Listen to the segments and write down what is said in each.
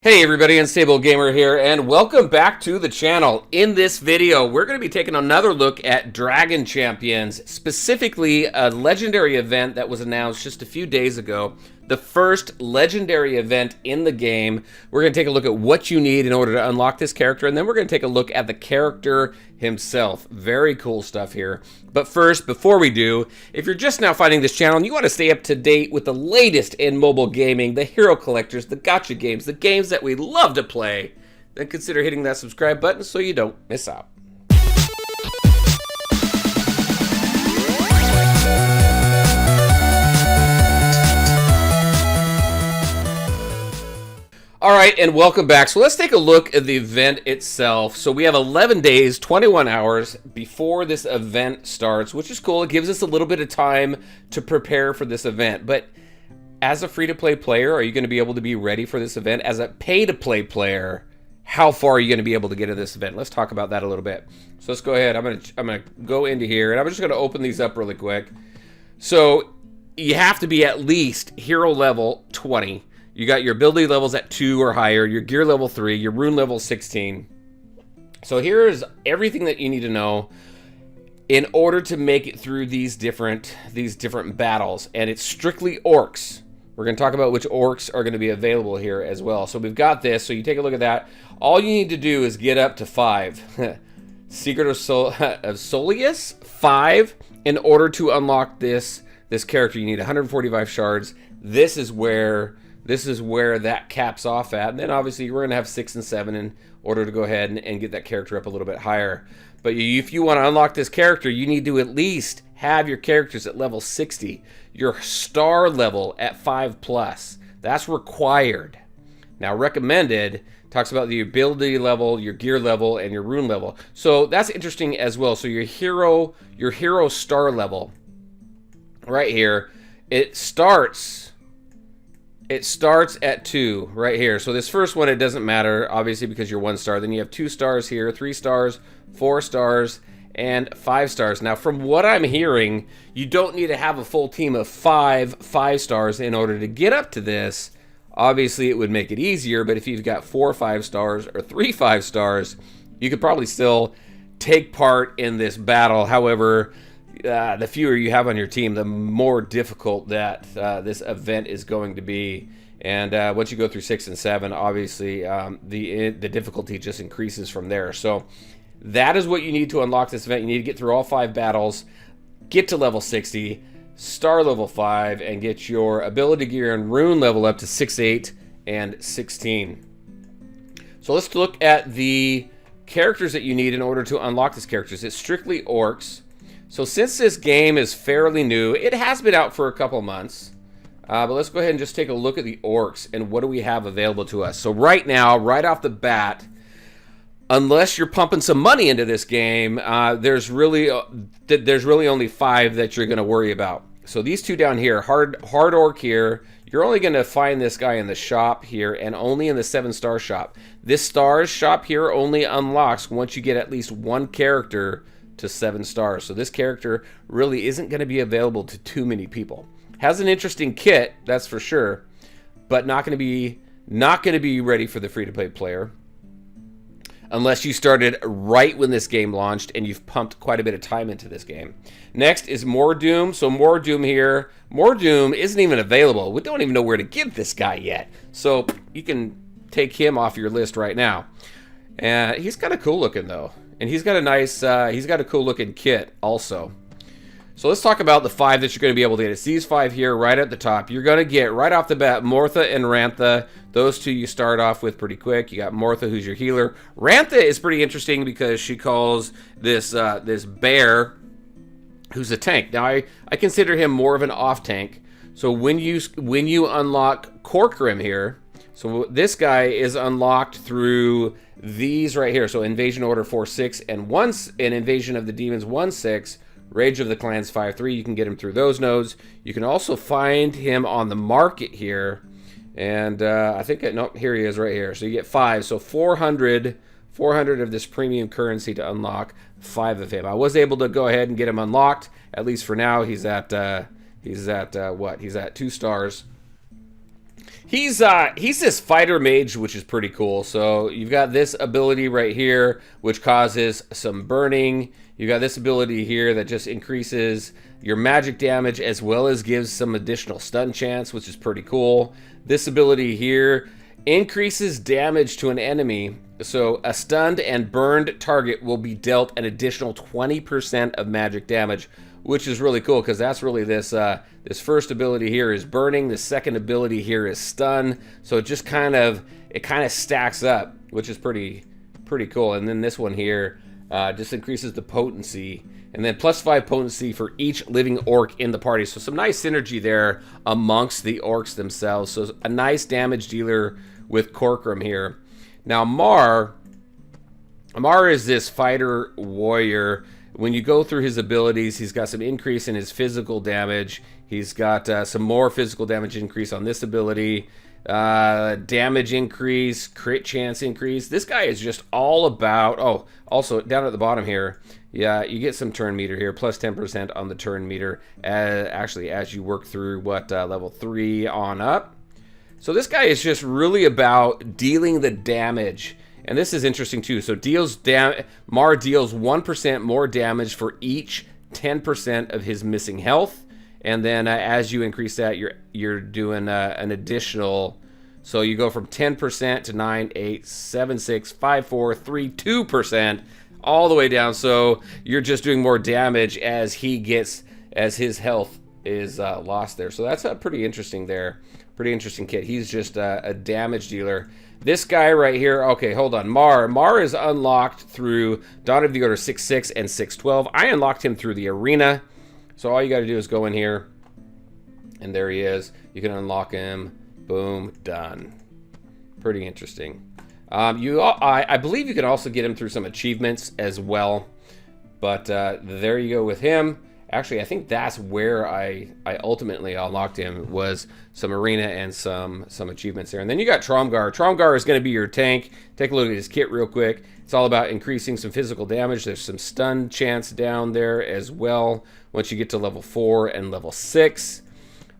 Hey everybody, Unstable Gamer here, and welcome back to the channel. In this video, we're going to be taking another look at Dragon Champions, specifically a legendary event that was announced just a few days ago. The first legendary event in the game. We're going to take a look at what you need in order to unlock this character, and then we're going to take a look at the character himself. Very cool stuff here. But first, before we do, if you're just now finding this channel and you want to stay up to date with the latest in mobile gaming, the hero collectors, the gacha games, the games that we love to play, then consider hitting that subscribe button so you don't miss out. All right, and welcome back. So let's take a look at the event itself. So we have 11 days, 21 hours before this event starts, which is cool. It gives us a little bit of time to prepare for this event. But as a free-to-play player, are you going to be able to be ready for this event? As a pay-to-play player, how far are you going to be able to get to this event? Let's talk about that a little bit. So let's go ahead. I'm gonna go into here, and I'm just going to open these up really quick. So you have to be at least hero level 20. You got your ability levels at 2 or higher, your gear level 3, your rune level 16. So here's everything that you need to know in order to make it through these different battles. And it's strictly orcs. We're going to talk about which orcs are going to be available here as well. So we've got this. So you take a look at that. All you need to do is get up to 5. Secret of Soleus, 5. In order to unlock this character, you need 145 shards. This is where that caps off at. And then obviously we're going to have 6 and 7 in order to go ahead and get that character up a little bit higher. But if you want to unlock this character, you need to at least have your characters at level 60. Your star level at 5+. That's required. Now recommended talks about the ability level, your gear level, and your rune level. So that's interesting as well. So your hero star level right here, it starts at 2 right here. So this first one, it doesn't matter, obviously, because you're 1 star. Then you have 2 stars here, 3 stars, 4 stars, and 5 stars. Now, from what I'm hearing, you don't need to have a full team of 5 stars in order to get up to this. Obviously, it would make it easier, but if you've got 4 5 stars or 3 5 stars, you could probably still take part in this battle. However, the fewer you have on your team, the more difficult that this event is going to be. And once you go through 6 and 7, obviously the difficulty just increases from there. So that is what you need to unlock this event. You need to get through all 5 battles, get to level 60, star level 5, and get your ability gear and rune level up to 6, 8, and 16. So let's look at the characters that you need in order to unlock these characters. It's strictly orcs. So since this game is fairly new, it has been out for a couple months, but let's go ahead and just take a look at the orcs and what do we have available to us. So right now, right off the bat, unless you're pumping some money into this game, there's really only 5 that you're going to worry about. So these 2 down here, hard orc here, you're only going to find this guy in the shop here and only in the 7-star shop. This stars shop here only unlocks once you get at least 1 character to 7 stars. So this character really isn't going to be available to too many people. Has an interesting kit, that's for sure, but not going to be ready for the free-to-play player unless you started right when this game launched and you've pumped quite a bit of time into this game. Next is Mordoom. So Mordoom here. Mordoom isn't even available. We don't even know where to get this guy yet. So you can take him off your list right now. He's kind of cool looking though. And he's got a nice, he's got a cool looking kit also. So let's talk about the 5 that you're going to be able to get. It's these 5 here right at the top. You're going to get right off the bat Mortha and Rantha. Those 2 you start off with pretty quick. You got Mortha, who's your healer. Rantha is pretty interesting because she calls this this bear, who's a tank. Now I consider him more of an off tank. So when you unlock Corcoran here, so this guy is unlocked through these right here. So Invasion Order 4-6 and Invasion of the Demons 1-6, Rage of the Clans 5-3. You can get him through those nodes. You can also find him on the market here. And I think, no, here he is right here. So you get 5. So 400 of this premium currency to unlock 5 of him. I was able to go ahead and get him unlocked. At least for now, he's at what? He's at 2 stars. He's this fighter mage, which is pretty cool. So you've got this ability right here, which causes some burning. You got this ability here that just increases your magic damage as well as gives some additional stun chance, which is pretty cool. This ability here increases damage to an enemy. So a stunned and burned target will be dealt an additional 20% of magic damage, which is really cool because that's really this this first ability here is burning. The second ability here is stun. So it just kind of stacks up, which is pretty cool. And then this one here just increases the potency, and then +5 potency for each living orc in the party. So some nice synergy there amongst the orcs themselves. So a nice damage dealer with Corcoran here. Now Mar is this fighter warrior. When you go through his abilities, he's got some increase in his physical damage. He's got some more physical damage increase on this ability. Damage increase, crit chance increase. This guy is just all about... Oh, also down at the bottom here, yeah, you get some turn meter here, plus 10% on the turn meter, actually as you work through level 3 on up. So this guy is just really about dealing the damage. And this is interesting too. So Mar deals 1% more damage for each 10% of his missing health. And then as you increase that, you're doing an additional. So you go from 10% to 9, 8, 7, 6, 5, 4, 3, 2%, all the way down. So you're just doing more damage as his health is lost there. So that's pretty interesting there. Pretty interesting kit. He's just a damage dealer. This guy right here, okay, hold on. Mar is unlocked through Dawn of the Order 6.6 and 6.12. I unlocked him through the arena. So all you got to do is go in here, and there he is. You can unlock him. Boom, done. Pretty interesting. I believe you can also get him through some achievements as well. But there you go with him. Actually, I think that's where I ultimately unlocked him, was some arena and some achievements there. And then you got Tromgar. Tromgar is going to be your tank. Take a look at his kit real quick. It's all about increasing some physical damage. There's some stun chance down there as well once you get to level 4 and level 6.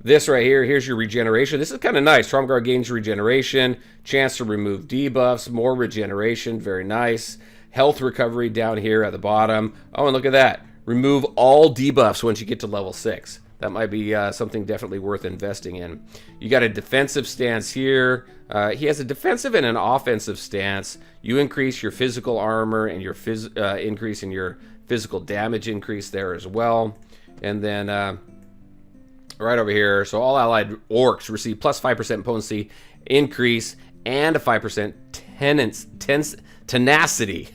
This right here, here's your regeneration. This is kind of nice. Tromgar gains regeneration, chance to remove debuffs, more regeneration, very nice. Health recovery down here at the bottom. Oh, and look at that. Remove all debuffs once you get to level 6. That might be something definitely worth investing in. You got a defensive stance here. He has a defensive and an offensive stance. You increase your physical armor and your increase in your physical damage increase there as well. And then right over here, so all allied orcs receive plus 5% potency increase and a 5% tenacity.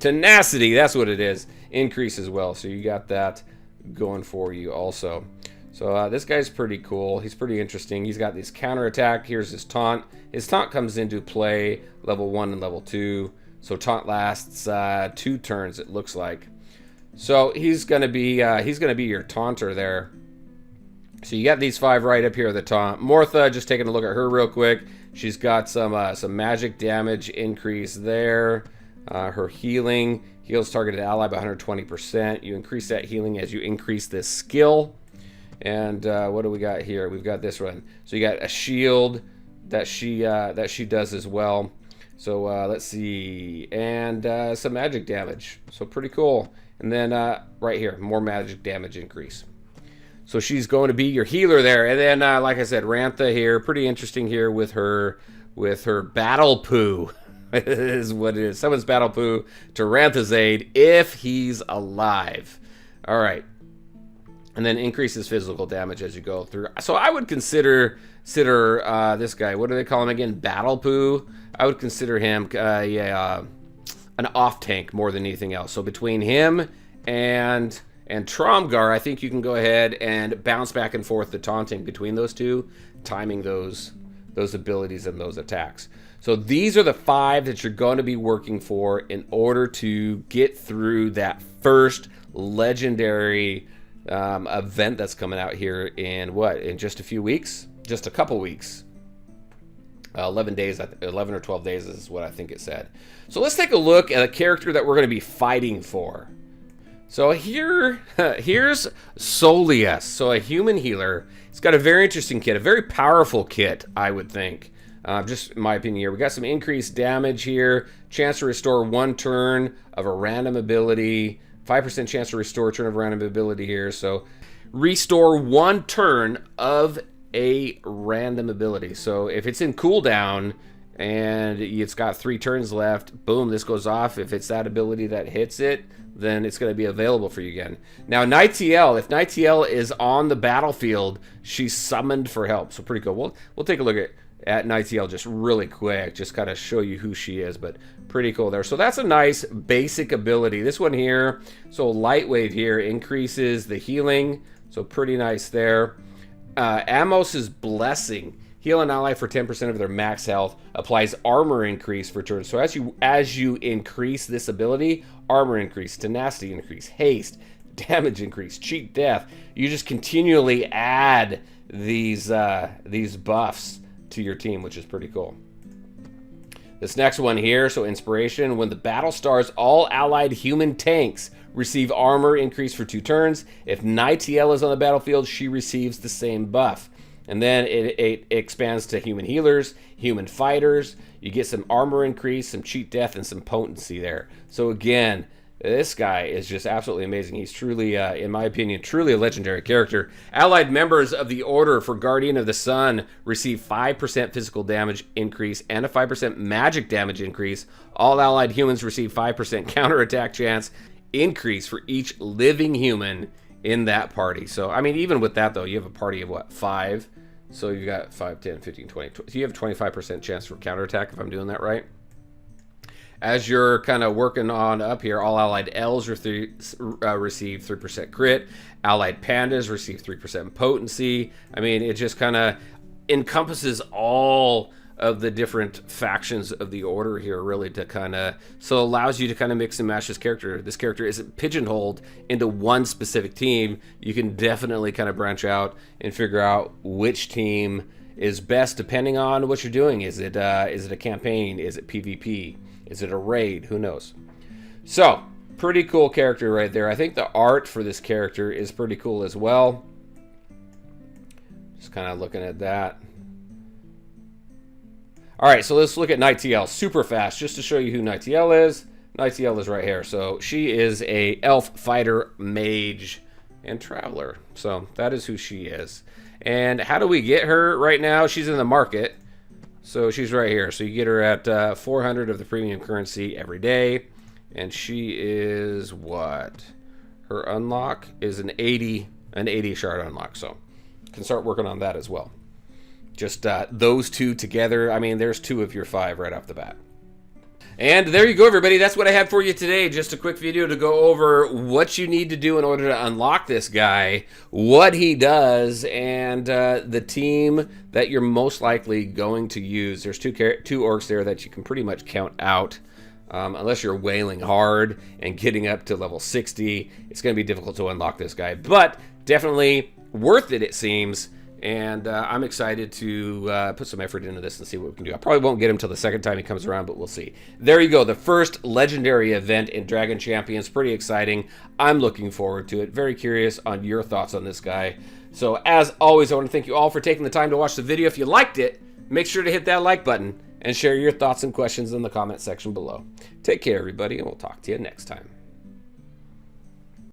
Tenacity, that's what it is. Increase as well. So you got that going for you also. So this guy's pretty cool. He's pretty interesting. He's got this counterattack. Here's his taunt. His taunt comes into play level 1 and level 2. So taunt lasts 2 turns, it looks like. So he's gonna be your taunter there. So you got these 5 right up here, the taunt. Mortha, just taking a look at her real quick. She's got some magic damage increase there. Her healing heals targeted ally by 120%. You increase that healing as you increase this skill. And what do we got here? We've got this one. So you got a shield that she does as well. So let's see, and some magic damage. So pretty cool. And then right here, more magic damage increase. So she's going to be your healer there. And then, like I said, Rantha here, pretty interesting here with her battle poo. Is what it is. Summons battle poo to Rantha's aid if he's alive. All right. And then increases physical damage as you go through. So I would consider this guy, what do they call him again? Battle poo. I would consider him an off tank more than anything else. So between him and Tromgar, I think you can go ahead and bounce back and forth the taunting between those two, timing those abilities and those attacks. So these are the 5 that you're going to be working for in order to get through that first legendary event that's coming out here in just a few weeks? Just a couple weeks. 11 days, 11 or 12 days is what I think it said. So let's take a look at a character that we're going to be fighting for. So here's Solius, so a human healer. He's got a very interesting kit, a very powerful kit, I would think. Just in my opinion here. We got some increased damage here, chance to restore 1 turn of a random ability, 5% chance to restore a turn of a random ability here. So restore 1 turn of a random ability. So if it's in cooldown and it's got 3 turns left, boom, this goes off. If it's that ability that hits it, then it's going to be available for you again. Now, Nightl, if Nightl is on the battlefield, she's summoned for help. So pretty cool. We'll take a look at Nightl just really quick, just kind of show you who she is, but pretty cool there. So that's a nice basic ability. This one here, so Lightwave here increases the healing, so pretty nice there. Amos's Blessing. Heal an ally for 10% of their max health. Applies armor increase for turns. So as you increase this ability, armor increase, tenacity increase, haste, damage increase, cheat death. You just continually add these buffs to your team, which is pretty cool. This next one here, so inspiration. When the battle starts, all allied human tanks receive armor increase for 2 turns. If Nightl is on the battlefield, she receives the same buff. And then it expands to human healers, human fighters. You get some armor increase, some cheat death, and some potency there. So again, this guy is just absolutely amazing. He's truly, in my opinion, truly a legendary character. Allied members of the Order for Guardian of the Sun receive 5% physical damage increase and a 5% magic damage increase. All allied humans receive 5% counterattack chance increase for each living human in that party. So, I mean, even with that, though, you have a party of, what, 5? So you got 5, 10, 15, 20. So you have a 25% chance for counterattack, if I'm doing that right. As you're kind of working on up here, all allied Ls receive 3% crit. Allied pandas receive 3% potency. I mean, it just kind of encompasses all of the different factions of the Order here, really, to kind of, so allows you to kind of mix and match this character. This character isn't pigeonholed into one specific team. You can definitely kind of branch out and figure out which team is best depending on what you're doing. Is it a campaign? Is it PvP? Is it a raid? Who knows? So, pretty cool character right there. I think the art for this character is pretty cool as well. Just kind of looking at that. All right, so let's look at Nightl super fast, just to show you who Nightl is. Nightl is right here. So she is a elf fighter, mage, and traveler. So that is who she is. And how do we get her right now? She's in the market. So she's right here. So you get her at 400 of the premium currency every day. And she is what? Her unlock is an 80 shard unlock. So you can start working on that as well. Just those two together. I mean, there's 2 of your 5 right off the bat. And there you go, everybody. That's what I had for you today. Just a quick video to go over what you need to do in order to unlock this guy, what he does, and the team that you're most likely going to use. There's two orcs there that you can pretty much count out. Unless you're wailing hard and getting up to level 60, it's going to be difficult to unlock this guy. But definitely worth it, it seems. And I'm excited to put some effort into this and see what we can do. I probably won't get him till the second time he comes around, but we'll see. There you go. The first legendary event in Dragon Champions. Pretty exciting. I'm looking forward to it. Very curious on your thoughts on this guy. So as always, I want to thank you all for taking the time to watch the video. If you liked it, make sure to hit that like button and share your thoughts and questions in the comment section below. Take care, everybody, and we'll talk to you next time.